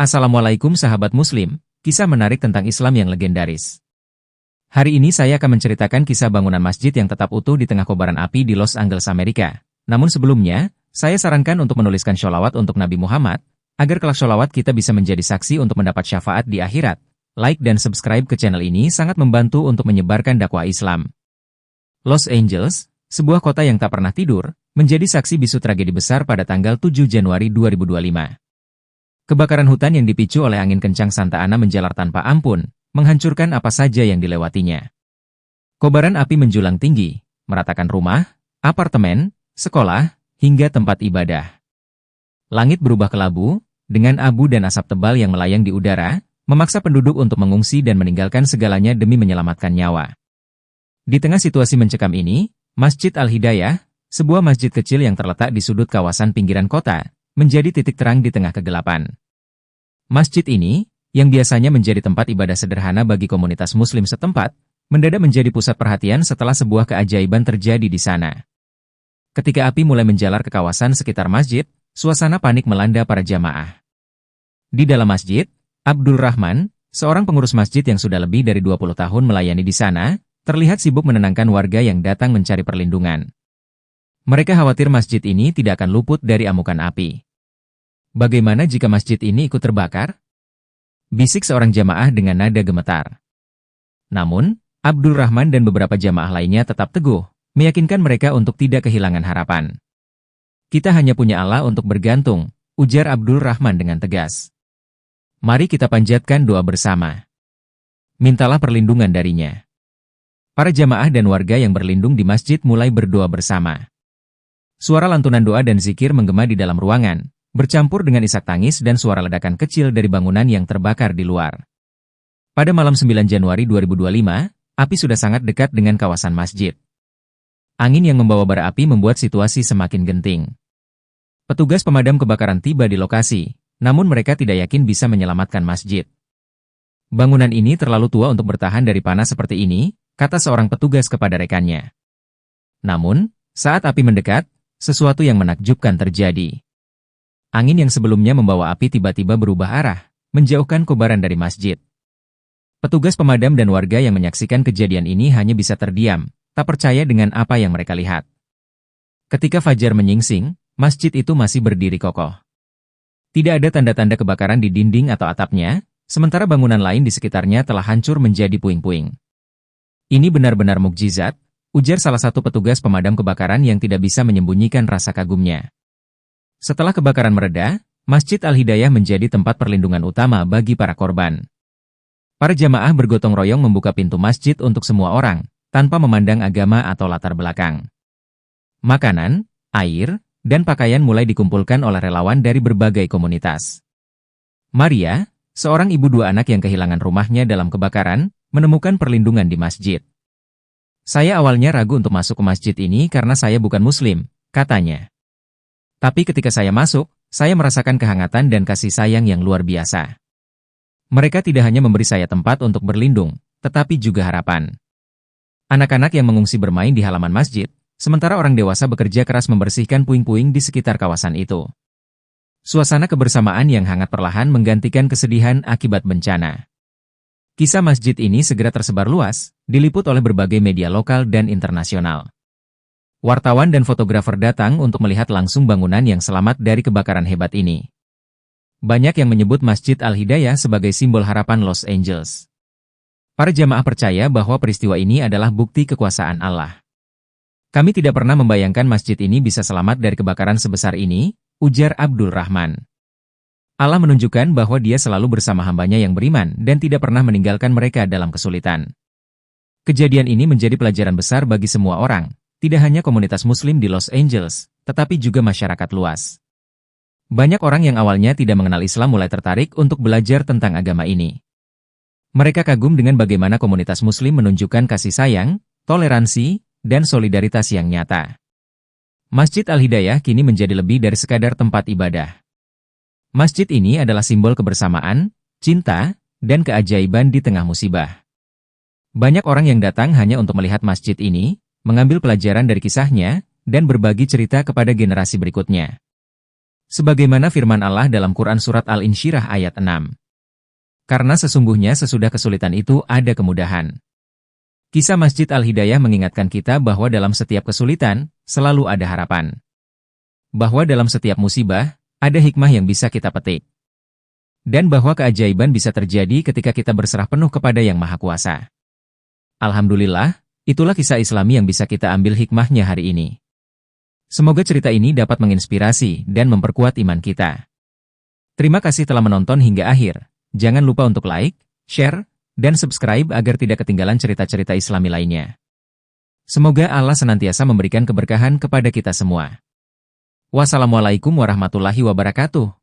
Assalamualaikum sahabat muslim, kisah menarik tentang Islam yang legendaris. Hari ini saya akan menceritakan kisah bangunan masjid yang tetap utuh di tengah kobaran api di Los Angeles, Amerika. Namun sebelumnya, saya sarankan untuk menuliskan sholawat untuk Nabi Muhammad, agar kelak sholawat kita bisa menjadi saksi untuk mendapat syafaat di akhirat. Like dan subscribe ke channel ini sangat membantu untuk menyebarkan dakwah Islam. Los Angeles, sebuah kota yang tak pernah tidur, menjadi saksi bisu tragedi besar pada tanggal 7 Januari 2025. Kebakaran hutan yang dipicu oleh angin kencang Santa Ana menjalar tanpa ampun, menghancurkan apa saja yang dilewatinya. Kobaran api menjulang tinggi, meratakan rumah, apartemen, sekolah, hingga tempat ibadah. Langit berubah kelabu, dengan abu dan asap tebal yang melayang di udara, memaksa penduduk untuk mengungsi dan meninggalkan segalanya demi menyelamatkan nyawa. Di tengah situasi mencekam ini, Masjid Al-Hidayah, sebuah masjid kecil yang terletak di sudut kawasan pinggiran kota, menjadi titik terang di tengah kegelapan. Masjid ini, yang biasanya menjadi tempat ibadah sederhana bagi komunitas muslim setempat, mendadak menjadi pusat perhatian setelah sebuah keajaiban terjadi di sana. Ketika api mulai menjalar ke kawasan sekitar masjid, suasana panik melanda para jamaah. Di dalam masjid, Abdul Rahman, seorang pengurus masjid yang sudah lebih dari 20 tahun melayani di sana, terlihat sibuk menenangkan warga yang datang mencari perlindungan. Mereka khawatir masjid ini tidak akan luput dari amukan api. Bagaimana jika masjid ini ikut terbakar? Bisik seorang jamaah dengan nada gemetar. Namun, Abdul Rahman dan beberapa jamaah lainnya tetap teguh, meyakinkan mereka untuk tidak kehilangan harapan. Kita hanya punya Allah untuk bergantung, ujar Abdul Rahman dengan tegas. Mari kita panjatkan doa bersama. Mintalah perlindungan darinya. Para jamaah dan warga yang berlindung di masjid mulai berdoa bersama. Suara lantunan doa dan zikir menggema di dalam ruangan, bercampur dengan isak tangis dan suara ledakan kecil dari bangunan yang terbakar di luar. Pada malam 9 Januari 2025, api sudah sangat dekat dengan kawasan masjid. Angin yang membawa bara api membuat situasi semakin genting. Petugas pemadam kebakaran tiba di lokasi, namun mereka tidak yakin bisa menyelamatkan masjid. Bangunan ini terlalu tua untuk bertahan dari panas seperti ini, kata seorang petugas kepada rekannya. Namun, saat api mendekat, sesuatu yang menakjubkan terjadi. Angin yang sebelumnya membawa api tiba-tiba berubah arah, menjauhkan kobaran dari masjid. Petugas pemadam dan warga yang menyaksikan kejadian ini hanya bisa terdiam, tak percaya dengan apa yang mereka lihat. Ketika fajar menyingsing, masjid itu masih berdiri kokoh. Tidak ada tanda-tanda kebakaran di dinding atau atapnya, sementara bangunan lain di sekitarnya telah hancur menjadi puing-puing. Ini benar-benar mukjizat, ujar salah satu petugas pemadam kebakaran yang tidak bisa menyembunyikan rasa kagumnya. Setelah kebakaran mereda, Masjid Al-Hidayah menjadi tempat perlindungan utama bagi para korban. Para jamaah bergotong royong membuka pintu masjid untuk semua orang, tanpa memandang agama atau latar belakang. Makanan, air, dan pakaian mulai dikumpulkan oleh relawan dari berbagai komunitas. Maria, seorang ibu dua anak yang kehilangan rumahnya dalam kebakaran, menemukan perlindungan di masjid. Saya awalnya ragu untuk masuk ke masjid ini karena saya bukan muslim, katanya. Tapi ketika saya masuk, saya merasakan kehangatan dan kasih sayang yang luar biasa. Mereka tidak hanya memberi saya tempat untuk berlindung, tetapi juga harapan. Anak-anak yang mengungsi bermain di halaman masjid, sementara orang dewasa bekerja keras membersihkan puing-puing di sekitar kawasan itu. Suasana kebersamaan yang hangat perlahan menggantikan kesedihan akibat bencana. Kisah masjid ini segera tersebar luas, diliput oleh berbagai media lokal dan internasional. Wartawan dan fotografer datang untuk melihat langsung bangunan yang selamat dari kebakaran hebat ini. Banyak yang menyebut Masjid Al-Hidayah sebagai simbol harapan Los Angeles. Para jamaah percaya bahwa peristiwa ini adalah bukti kekuasaan Allah. Kami tidak pernah membayangkan masjid ini bisa selamat dari kebakaran sebesar ini, ujar Abdul Rahman. Allah menunjukkan bahwa Dia selalu bersama hambanya yang beriman dan tidak pernah meninggalkan mereka dalam kesulitan. Kejadian ini menjadi pelajaran besar bagi semua orang, tidak hanya komunitas muslim di Los Angeles, tetapi juga masyarakat luas. Banyak orang yang awalnya tidak mengenal Islam mulai tertarik untuk belajar tentang agama ini. Mereka kagum dengan bagaimana komunitas muslim menunjukkan kasih sayang, toleransi, dan solidaritas yang nyata. Masjid Al-Hidayah kini menjadi lebih dari sekadar tempat ibadah. Masjid ini adalah simbol kebersamaan, cinta, dan keajaiban di tengah musibah. Banyak orang yang datang hanya untuk melihat masjid ini, mengambil pelajaran dari kisahnya, dan berbagi cerita kepada generasi berikutnya. Sebagaimana firman Allah dalam Quran Surat Al-Insyirah ayat 6. Karena sesungguhnya sesudah kesulitan itu ada kemudahan. Kisah Masjid Al-Hidayah mengingatkan kita bahwa dalam setiap kesulitan, selalu ada harapan. Bahwa dalam setiap musibah, ada hikmah yang bisa kita petik. Dan bahwa keajaiban bisa terjadi ketika kita berserah penuh kepada Yang Maha Kuasa. Alhamdulillah, itulah kisah Islami yang bisa kita ambil hikmahnya hari ini. Semoga cerita ini dapat menginspirasi dan memperkuat iman kita. Terima kasih telah menonton hingga akhir. Jangan lupa untuk like, share, dan subscribe agar tidak ketinggalan cerita-cerita Islami lainnya. Semoga Allah senantiasa memberikan keberkahan kepada kita semua. Wassalamualaikum warahmatullahi wabarakatuh.